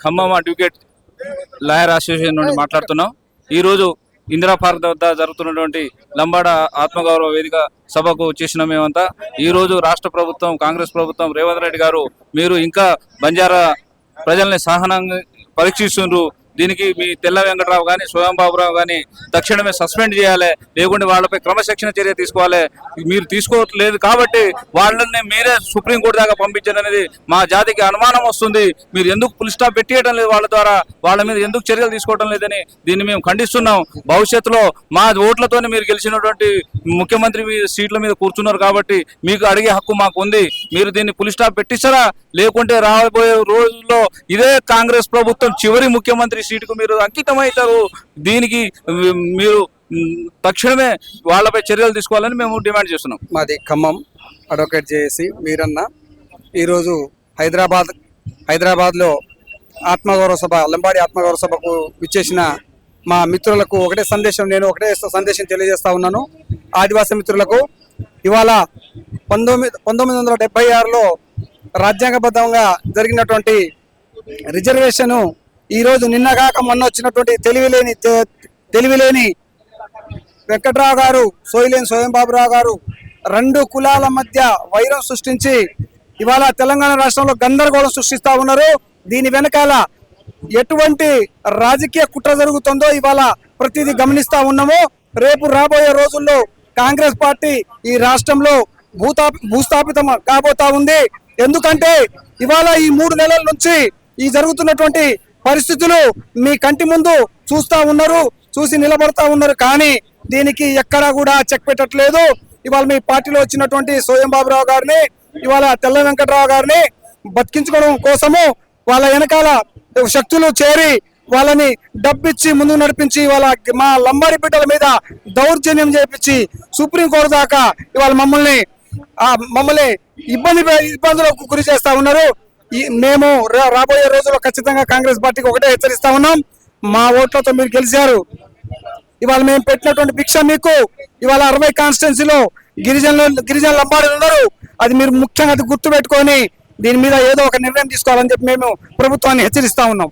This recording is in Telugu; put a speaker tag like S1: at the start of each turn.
S1: ఖమ్మం అడ్వకేట్ లాయర్ అసోసియేషన్ నుండి మాట్లాడుతున్నాం. ఈరోజు ఇందిరా పార్క్ వద్ద జరుగుతున్నటువంటి లంబాడ ఆత్మగౌరవ వేదిక సభకు వచ్చేసిన మేమంతా. ఈరోజు రాష్ట్ర ప్రభుత్వం, కాంగ్రెస్ ప్రభుత్వం, రేవంత్ రెడ్డి గారు మీరు ఇంకా బంజారా ప్రజల్ని సహనంగా పరీక్షిస్తున్నారు. దీనికి మీ తెల్ల వెంకటరావు కానీ, స్వయం బాబురావు కానీ తక్షణమే సస్పెండ్ చేయాలి, లేకుంటే వాళ్ళపై క్రమశిక్షణ చర్య తీసుకోవాలి. మీరు తీసుకోవట్లేదు కాబట్టి వాళ్ళని మీరే సుప్రీంకోర్టు దాకా పంపించారనేది మా జాతికి అనుమానం వస్తుంది. మీరు ఎందుకు ఫుల్ స్టాప్ పెట్టేయడం లేదు, వాళ్ళ ద్వారా వాళ్ళ మీద ఎందుకు చర్యలు తీసుకోవడం లేదని దీన్ని మేము ఖండిస్తున్నాం. భవిష్యత్తులో మా ఓట్లతోనే మీరు గెలిచినటువంటి ముఖ్యమంత్రి సీట్ల మీద కూర్చున్నారు కాబట్టి మీకు అడిగే హక్కు మాకు ఉంది. మీరు దీన్ని ఫుల్ స్టాప్ పెట్టిస్తారా, లేకుంటే రాబోయే రోజుల్లో ఇదే కాంగ్రెస్ ప్రభుత్వం చివరి ముఖ్యమంత్రి సీటుకు మీరు అంకితమవుతారు. దీనికి మీరు తక్షణమే వాళ్ళపై చర్యలు తీసుకోవాలని మేము డిమాండ్ చేస్తున్నాం.
S2: మాది ఖమ్మం అడ్వకేట్ చేసి మీరన్న ఈరోజు హైదరాబాద్లో ఆత్మగౌరవ సభ, లంబాడి ఆత్మగౌరవ సభకు విచ్చేసిన మా మిత్రులకు ఒకటే సందేశం తెలియజేస్తా ఉన్నాను. ఆదివాసీ మిత్రులకు ఇవాళ 1976లో రాజ్యాంగబద్ధంగా జరిగినటువంటి రిజర్వేషను ఈరోజు నిన్నగాక మొన్న వచ్చినటువంటి తెలివిలేని వెంకట్రావు గారు, సోయిలేని స్వయం బాబురావు గారు రెండు కులాల మధ్య వైరం సృష్టించి ఇవాళ తెలంగాణ రాష్ట్రంలో గందరగోళం సృష్టిస్తా ఉన్నారు. దీని వెనకాల ఎటువంటి రాజకీయ కుట్ర జరుగుతుందో ఇవాళ ప్రతిదీ గమనిస్తా ఉన్నాము. రేపు రాబోయే రోజుల్లో కాంగ్రెస్ పార్టీ ఈ రాష్ట్రంలో భూస్థాపితం కాబోతా ఉంది. ఎందుకంటే ఇవాళ ఈ 3 నెలల నుంచి ఈ జరుగుతున్నటువంటి పరిస్థితులు మీ కంటి ముందు చూసి నిలబడతా ఉన్నారు. కానీ దీనికి ఎక్కడా కూడా చెక్ పెట్టట్లేదు. ఇవాళ మీ పార్టీలో వచ్చినటువంటి స్వయం బాబురావు గారిని, ఇవాళ తెల్ల వెంకటరావు గారిని బతికించుకోవడం కోసము వాళ్ళ వెనకాల శక్తులు చేరి వాళ్ళని డబ్బిచ్చి ముందుకు నడిపించి ఇవాళ మా లంబాడి బిడ్డల మీద దౌర్జన్యం చేపించి సుప్రీంకోర్టు దాకా ఇవాళ మమ్మల్ని ఇబ్బందులకు గురి చేస్తా ఉన్నారు. మేము రాబోయే రోజుల్లో ఖచ్చితంగా కాంగ్రెస్ పార్టీకి ఒకటే హెచ్చరిస్తా ఉన్నాం. మా ఓట్లతో మీరు గెలిచారు. ఇవాళ మేము పెట్టినటువంటి భిక్ష మీకు ఇవాళ 60 కాన్స్టిట్యున్సీలో గిరిజన లంబాడులు ఉన్నారు. అది మీరు ముఖ్యంగా గుర్తు పెట్టుకొని దీని మీద ఏదో ఒక నిర్ణయం తీసుకోవాలని చెప్పి మేము ప్రభుత్వాన్ని హెచ్చరిస్తా ఉన్నాం.